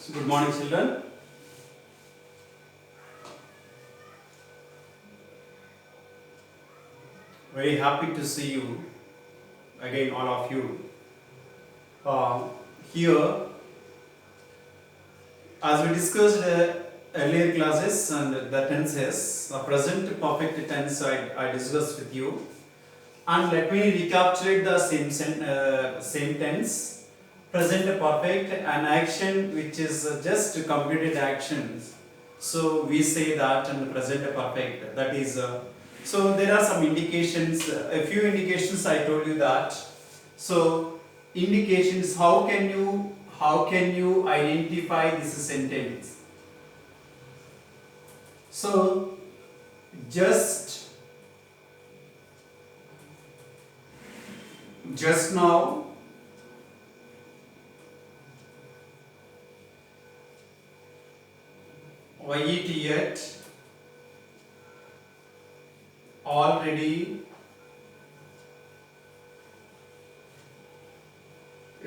So good morning, children. Very happy to see you again, all of you. Here, as we discussed earlier classes and the tenses, the present perfect tense I discussed with you. And let me recapitulate the same tense. Present perfect, an action which is just completed actions. So we say that in the present perfect. That is. So there are some indications. A few indications I told you that. So indications. How can you identify this sentence? So just now it yet already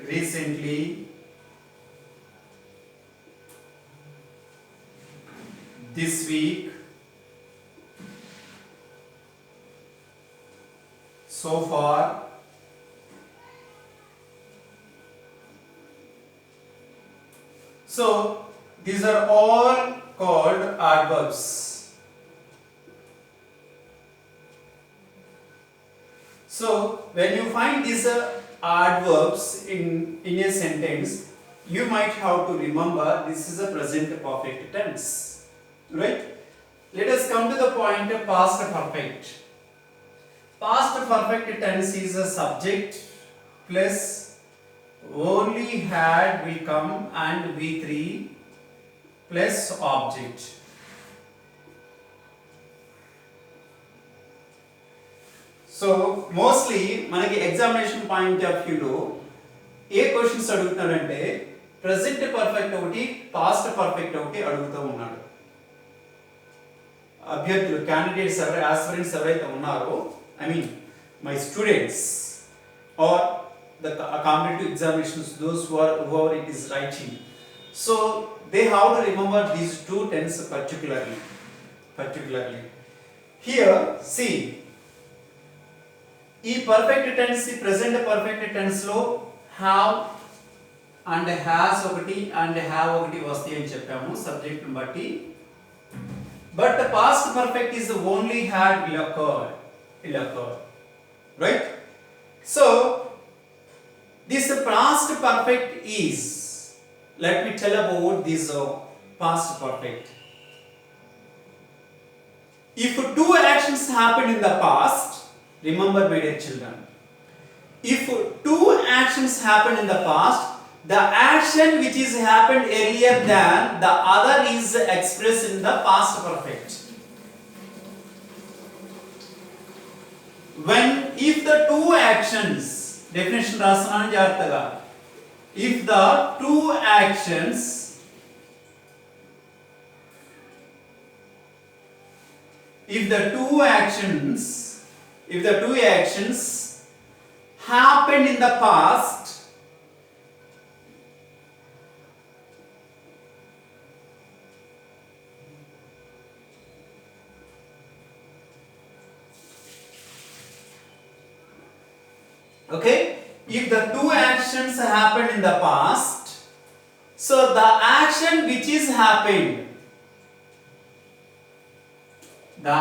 recently this week so far so these are all called adverbs. So when you find these adverbs in a sentence, you might have to remember this is a present perfect tense, right? Let us come to the point of past perfect. Past perfect tense is a subject plus only had will come and V3 plus object. So mostly మనకి examination point of వ్యూలో ఏ questions అడుగుతున్నాడంటే present perfect ఒకటి past perfect ఒకటి అడుగుతూ ఉన్నాడు. అభ్యర్థులు candidates aspirants ఎవరైతే ఉన్నారో I mean my students are the competitive examinations those whoever it is writing, so they have to remember these two tense particularly. Here see, ఈ perfect tense present perfect tense లో have and has ఒకటి and have ఒకటి వస్తాయి అని చెప్పాము subject ని బట్టి. But past perfect is only had will occur, right? So this past perfect is, let me tell about this past perfect. If two actions happened in the past, remember my dear children, if two actions happened in the past, the action which is happened earlier than the other is expressed in the past perfect. When if the two actions, definition రాస్తున్నాను జాగ్రత్తగా, if the two actions happened in the past, okay, if the two actions happened in the past, so the action which is happened, the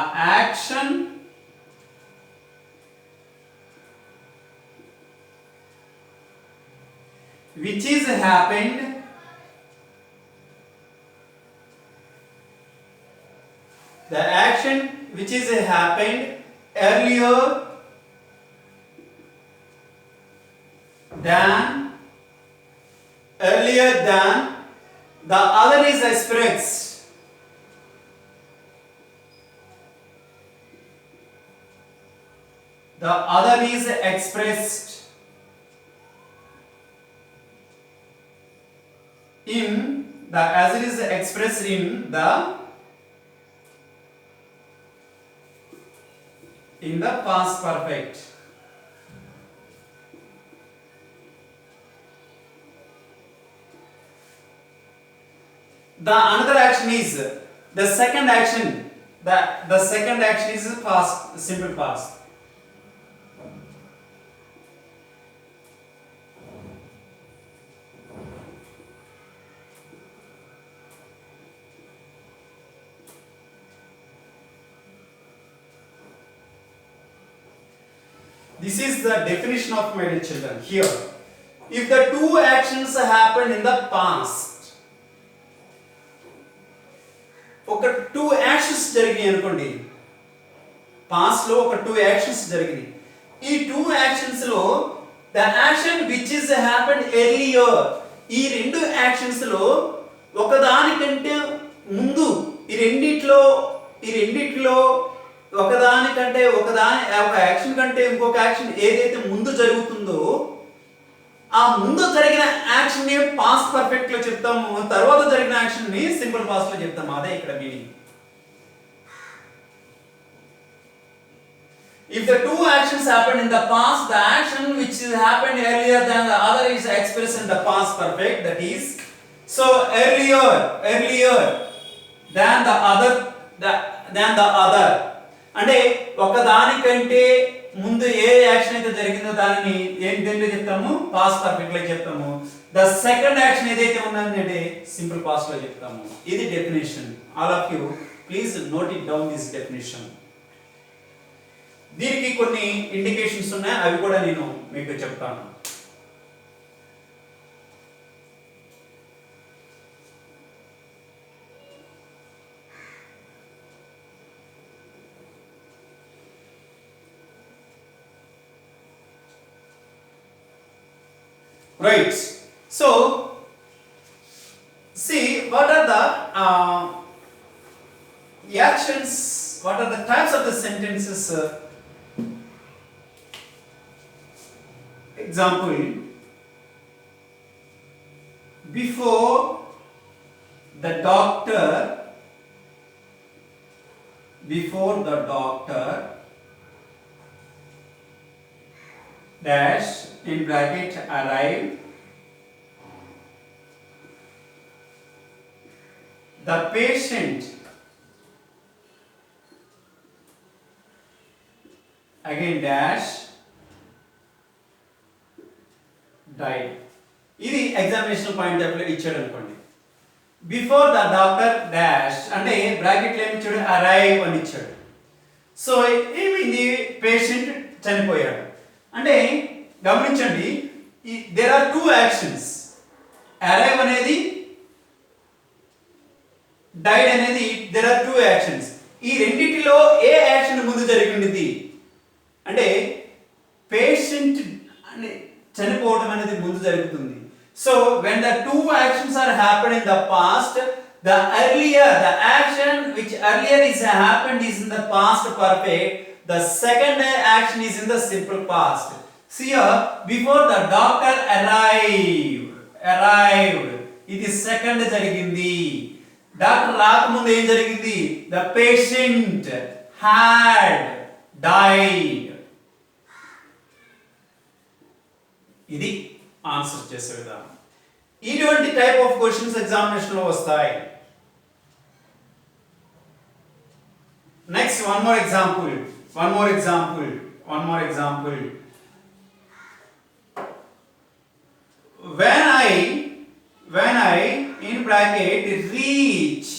action which is happened earlier than the other is expressed. The other is expressed in the, as it is expressed in the past perfect. the another action is the second action. The second action is past, simple past. This is the definition of my dear children. Here, if the two actions happen in the past, ఒక two actions జరిగినాయి అనుకోండి, past లో ఒక two actions జరిగినాయి. ఈ two actions లో the action which is happened earlier, ఈ రెండు యాక్షన్స్ లో ఒకదానికంటే ముందు, ఈ రెండిట్లో ఒకదానికంటే ఒక యాక్షన్ కంటే ఇంకొక యాక్షన్ ఏదైతే ముందు జరుగుతుందో ఆ ముందు జరిగిన యాక్షన్ ని పాస్ట్ పర్ఫెక్ట్ లో చెప్తాము, తర్వాత జరిగిన యాక్షన్ ని సింపుల్ పాస్ట్ లో చెప్తాము. అదే ఇక్కడ meaning. If the two actions happened in the past, the action which happened earlier than the other is expressed in the past perfect. That is, so earlier than the other. అంటే ఒకదానికంటే ముందు ఏ action అయితే జరిగిందో దానిని ఏం దేంట్లో చెప్తాము, past perfect లో చెప్తాము. ద సెకండ్ యాక్షన్ ఏదైతే ఉందంటే సింపుల్ పాస్ట్ లో చెప్తాము. ఇది definition. All of you please note it down this definition. దీనికి కొన్ని ఇండికేషన్స్ ఉన్నాయి, అవి కూడా నేను మీకు చెప్తాను. Right. So, see what are the actions, what are the types of the sentences. Example, before the doctor dash in bracket arrived, the patient again dash died. ఇది examination point of view ఇచ్చాడు అనుకోండి. Before the doctor dash అంటే బ్రాకెట్లో ఏమి ఇచ్చాడు, arrive అని ఇచ్చాడు. So ఏమైంది, పేషెంట్ చనిపోయాడు. అంటే గమనించండి, there are two actions, arrive అనేది డైడ్ అనేది, దేర్ ఆర్ టూ యాక్షన్స్. ఈ రెండిటిలో ఏ యాక్షన్ ముందు జరిగింది అంటే పేషెంట్ చనిపోవడం అనేది ముందు జరుగుతుంది. So when the two actions are happened in the past, the action which earlier is happened is in the past perfect, the second action is in the simple past. See here, before the doctor arrived ఇది second జరిగింది. Doctor రాకముందు ఏం జరిగింది, the patient had died. ఇది answer చేసే విధానం. ఇటువంటి type of questions examination లో వస్తాయి. Next one more example. when I in bracket reach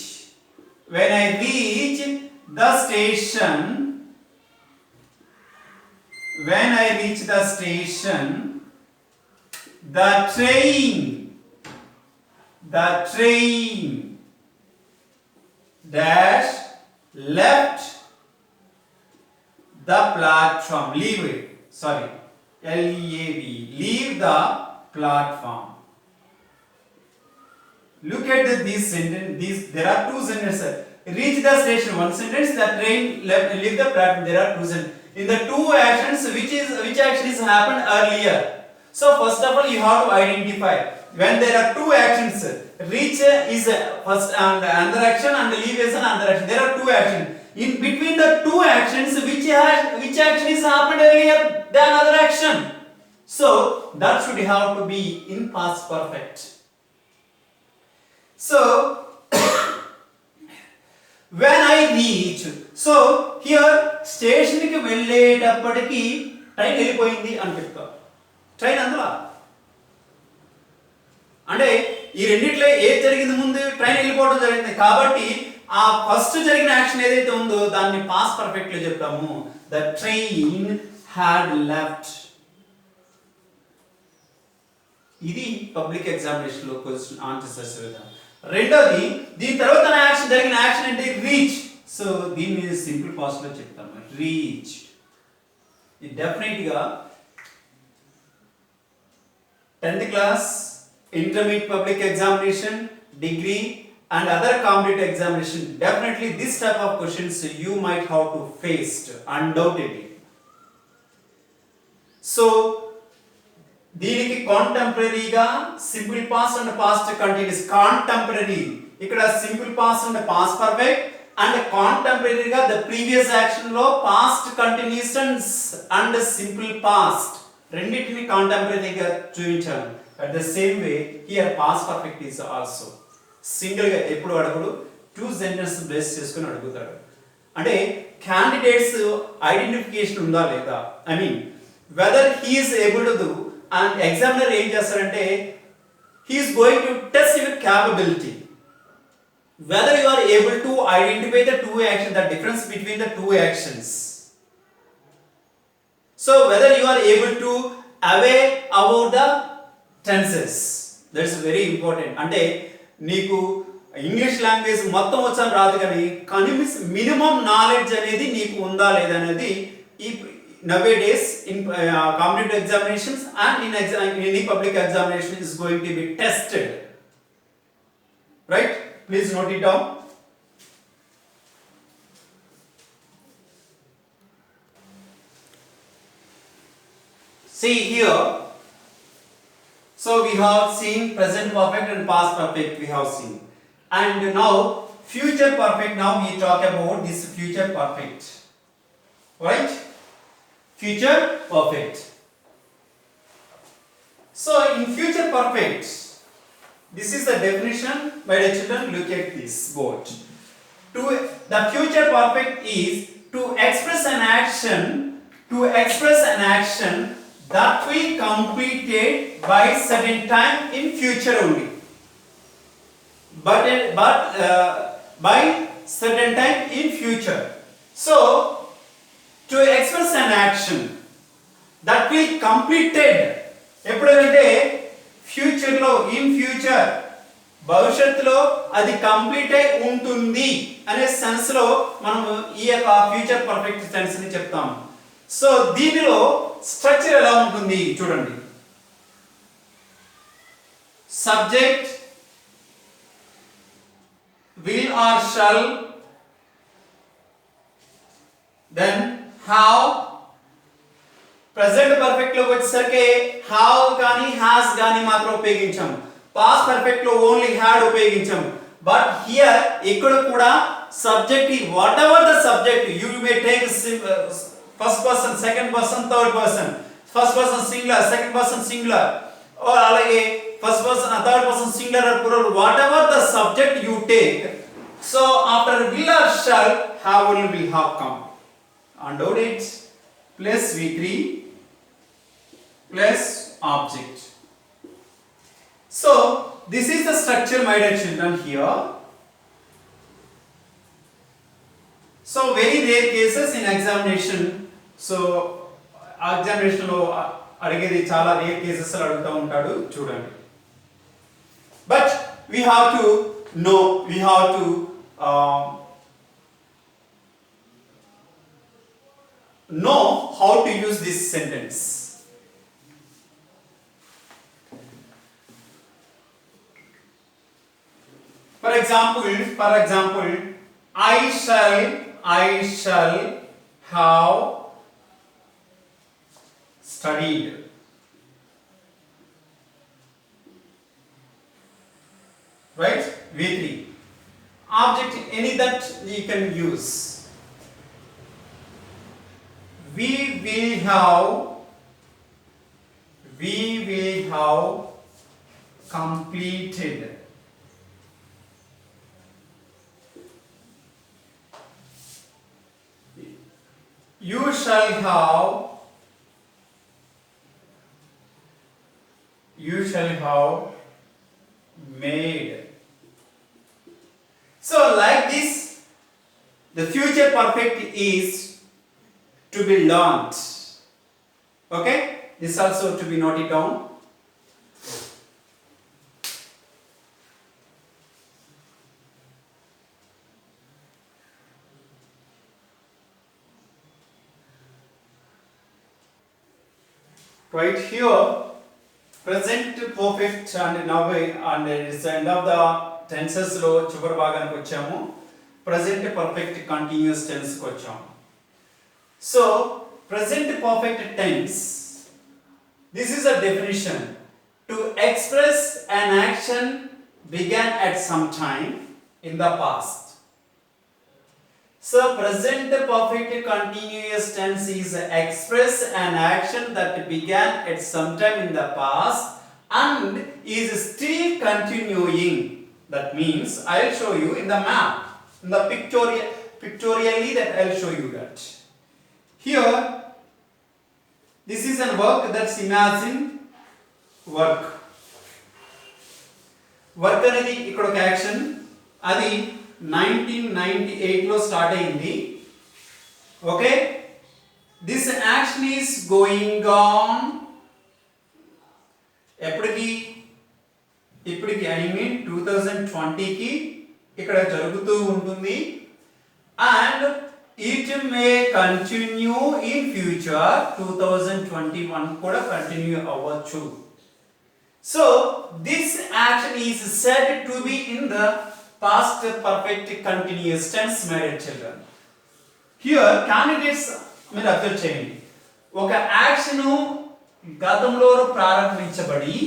the station, the train dash left the platform. Leave the platform. Look at this sentence. There are two sentences. Reach the station, one sentence. The train leave the platform. There are two sentences. In the two actions, which action is happened earlier? So first of all, you have to identify when there are two actions. Reach is first and another action, and leave is another action. There are two actions. In between the two actions, which action is happened earlier than other action? So that should have to be in past perfect. So when I reach. So here station కి వెళ్ళేటప్పటికి train వెళ్ళిపోయింది అని చెప్తా. Train అందులో అంటే ఈ రెండిట్లో ఏది జరిగింది ముందు, ట్రైన్ వెళ్ళిపోవడం జరిగింది కాబట్టి ఆ ఫస్ట్ జరిగిన యాక్షన్ ఏదైతే ఉందో దాన్ని పాస్ట్ పర్ఫెక్ట్ లో చెప్తాము. The train had left. ఇది పబ్లిక్ ఎగ్జామినేషన్ లో క్వశ్చన్ ఆన్సర్స్ చేసే విధానం. రెండోది దీని తర్వాత యాక్షన్ జరిగిన యాక్షన్ అంటే రీచ్. సో దీని మీద సింపుల్ పాస్ట్ లో చెప్తాము రీచ్. ఇది డెఫినెట్ గా 10th class, intermediate public examination, degree and other competitive examination, definitely this type of questions you might have to face undoubtedly. So దీనికి కాంటెంపరీగా simple past and past continuous. Contemporary ఇక్కడ simple past and past perfect and కాంటెంపరీగా the previous action లో past continuous and simple past రెండింటిని కాంటెంపరీగా చూపించాను. At the same way here past perfect is also single గా ఎప్పుడు అడగడు, 2 సెంటెన్స్ బేస్ చేసుకుని అడుగుతాడు. అంటే క్యాండిడేట్స్ ఐడెంటిఫికేషన్ ఉందా లేదా, I mean whether he is able to do. And examiner ఏం చేస్తారంటే he is going to test your capability whether you are able to identify the two actions, the difference between the two actions. So whether you are able to aware about the tenses, that is very important. అంటే నీకు English language మొత్తం వచ్చని రాదు కానీ minimum knowledge అనేది నీకు ఉందా లేదా అనేది ఈ nowadays in competitive examinations and in any public examination is going to be tested, right? Please note it down. See here, so we have seen present perfect and past perfect we have seen, and now future perfect. Now we talk about this future perfect, right? Future perfect. So in future perfect, this is the definition. My dear children, look at this board. The future perfect is to express an action that will completed by certain time in future only, but by certain time in future. So to express an action that will completed ఎప్పుడంటే future లో, in future భవిష్యత్తులో అది complete అయి ఉంటుంది అనే sense లో మనం ఈ యొక్క ఫ్యూచర్ పర్ఫెక్ట్ టెన్స్ ని చెప్తాం. సో దీనిలో స్ట్రక్చర్ ఎలా ఉంటుంది చూడండి. Subject, will or shall, then how. Present perfect లోకి వచ్చేసరికి how కానీ has కానీ మాత్రం ఉపయోగించాం. పాస్ట్ పర్ఫెక్ట్ లో ఓన్లీ had ఉపయోగించాం. బట్ హియర్ ఇక్కడ కూడా subject whatever the subject you may take first person, second person, third person, first person singular, second person singular, or అలాగే first person, third person singular or plural, whatever the subject you take. So after will or shall have only will have come. Undoubted it plus V3 plus object. So this is the structure, my dear children, here. So very rare cases in examination. So examination లో అడిగేది చాలా rare cases అడుగుతూ ఉంటాడు చూడండి. But we have to know, we have to know how to use this sentence. For example, I shall have studied. Right? V3. Object any that you can use. We will have completed. you shall have, you shall have made. So like this, the future perfect is to be learnt. Okay, this also to be noted down. Right here, present perfect and now and it's the end of the tenses లో చివరి భాగానికి వచ్చాము. Present perfect continuous tense కి వచ్చాము. So present perfect tense, this is a definition: to express an action began at some time in the past. So present perfect continuous tense is express an action that began at some time in the past and is still continuing. That means I will show you in the map, in the pictorially that I will show you that. Here, this is a work, that's imagine work. Work అనేది ఇక్కడ ఒక action, అది 1998 లో start అయింది. Okay, this action is going on ఎప్పటికి, ఇప్పటికి I mean 2020కి ఇక్కడ జరుగుతూ ఉంటుంది. And it may continue in future, 2021 కూడా కంటిన్యూ అవ్వచ్చు. So this action is said to be in the past perfect continuous tense, my dear children. Here candidates మీరు observe చేయండి, ఒక యాక్షన్ గతంలో ప్రారంభించబడి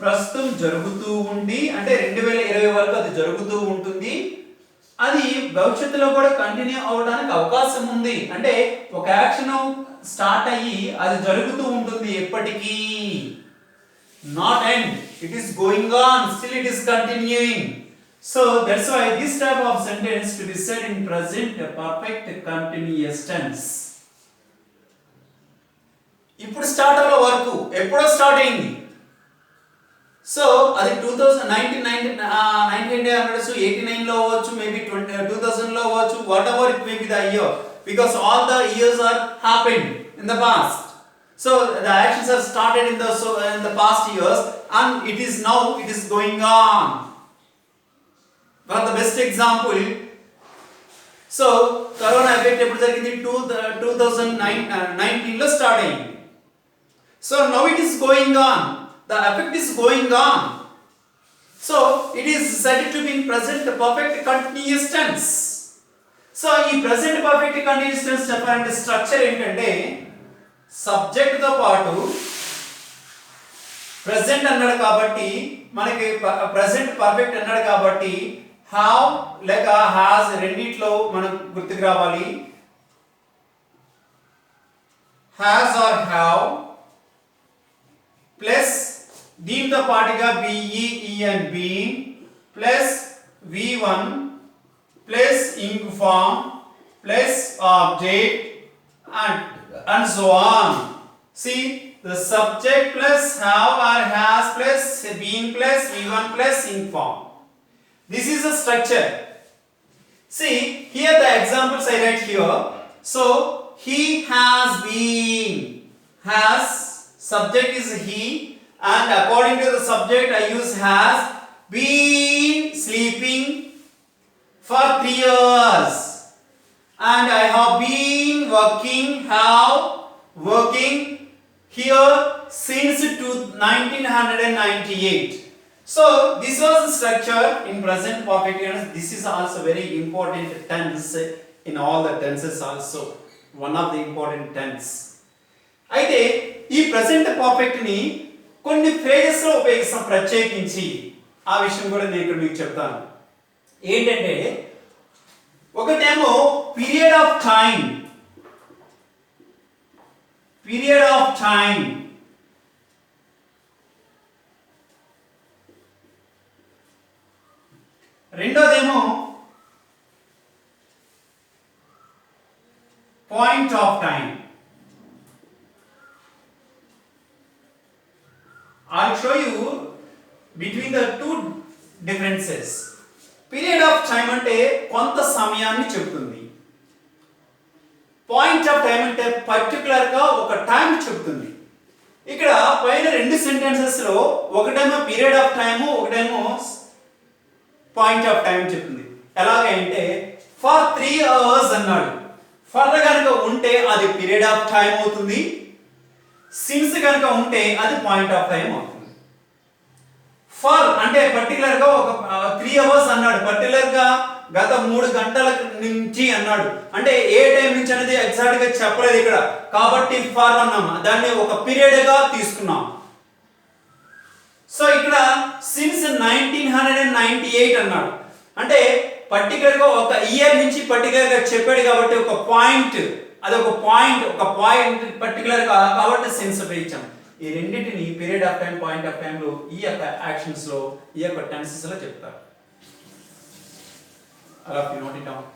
ప్రస్తుతం జరుగుతూ ఉండి, అంటే 2020 వరకు అది జరుగుతూ ఉంటుంది, అది భవిష్యత్తులో కూడా కంటిన్యూ అవడానికి అవకాశం ఉంది. అంటే ఒక యాక్షన్ స్టార్ట్ అయ్యి అది జరుగుతూ ఉంటుంది ఎప్పటికీ, not end, it is going on, still it is continuing. So that's why this type of sentence to be said in present perfect continuous tense. ఇప్పుడు స్టార్ట్ అవ్వ వర్క్ ఎప్పుడో స్టార్ట్ అయింది. సో అది 1989 లో అవ్వచ్చు, మేబీ 2000 లో అవ్వచ్చు, what ever it may be the year, because all the years are happened in the past. So the actions are started in the past years and it is now it is going on. For the best example, so corona effect ఎప్పుడు జరిగింది, 2019 లో start అయింది. So now it is going on, the effect is going on. So it is said to be in present perfect continuous tense. So ఈ present perfect continuous tense చెప్పాలంటే structure ఏంటంటే, subject తో పాటు present అన్నాడు కాబట్టి మనకి present perfect అన్నాడు కాబట్టి హ్యావ్ లేక హ్యాస్ రెండిట్లో మనకు గుర్తుకు రావాలి. హ్యాస్ ఆర్ హ్యావ్ ప్లస్ దీంతో పాటుగా B E E N being plus V1 plus ing form plus object and so on. See, the subject plus have or has plus being plus V1 plus ing form. This is a structure. See, here the examples I write here. So he has been, has, subject is he, and according to the subject I use has been sleeping for 3 years. And I have been working here since 1998. So this was the structure in present perfect tense. This is also very important tense in all the tenses, also one of the important tense. అయితే ఈ present perfect ని కొన్ని phrases లో ఉపయోగిస్తాం ప్రత్యేకించి, ఆ విషయం కూడా నేను ఇక్కడ మీకు చెప్తాను. ఏంటంటే ఒకటేమో పీరియడ్ ఆఫ్ టైం, రెండోదేమో point of time. I'll show you between the two differences. Period of time అంటే కొంత సమయాన్ని చెబుతుంది. పాయింట్ ఆఫ్ టైం అంటే పర్టికులర్ గా ఒక టైం చెబుతుంది. ఇక్కడ పైన రెండు సెంటెన్సెస్ లో ఒకటేమో పీరియడ్ ఆఫ్ టైము, ఒకటేమో పాయింట్ ఆఫ్ టైం చెప్తుంది. ఎలాగంటే ఫర్ 3 hours అన్నాడు. ఫర్ కనుక ఉంటే అది పీరియడ్ ఆఫ్ టైం అవుతుంది. సిన్స్ కనుక ఉంటే అది పాయింట్ ఆఫ్ టైం అవుతుంది. ఫర్ అంటే పర్టికులర్ గా ఒక 3 hours అన్నాడు. పర్టికులర్ గా గత 3 గంటల నుంచి అన్నాడు. అంటే ఏ టైం నుంచి అనేది ఎగ్జాక్ట్ గా చెప్పలేదు ఇక్కడ. కాబట్టి ఫర్ అన్నాం, దాన్ని ఒక పీరియడ్ గా తీసుకున్నాం. సో ఇక్కడ సిన్స్ 1998 అన్నాడు. అంటే పర్టికులర్ గా ఒక ఇయర్ నుంచి పర్టికులర్ గా చెప్పాడు కాబట్టి ఒక పాయింట్, అది ఒక పాయింట్ పర్టికులర్ గా కాబట్టి సిన్స్ ఇచ్చాం. ఈ రెండింటిని period of time, point of time లో ఈ యొక్క యాక్షన్స్ లో, ఈ యొక్క టెన్సెస్ లో చెప్తారు. అలా నోట్ ఇట్ డౌన్.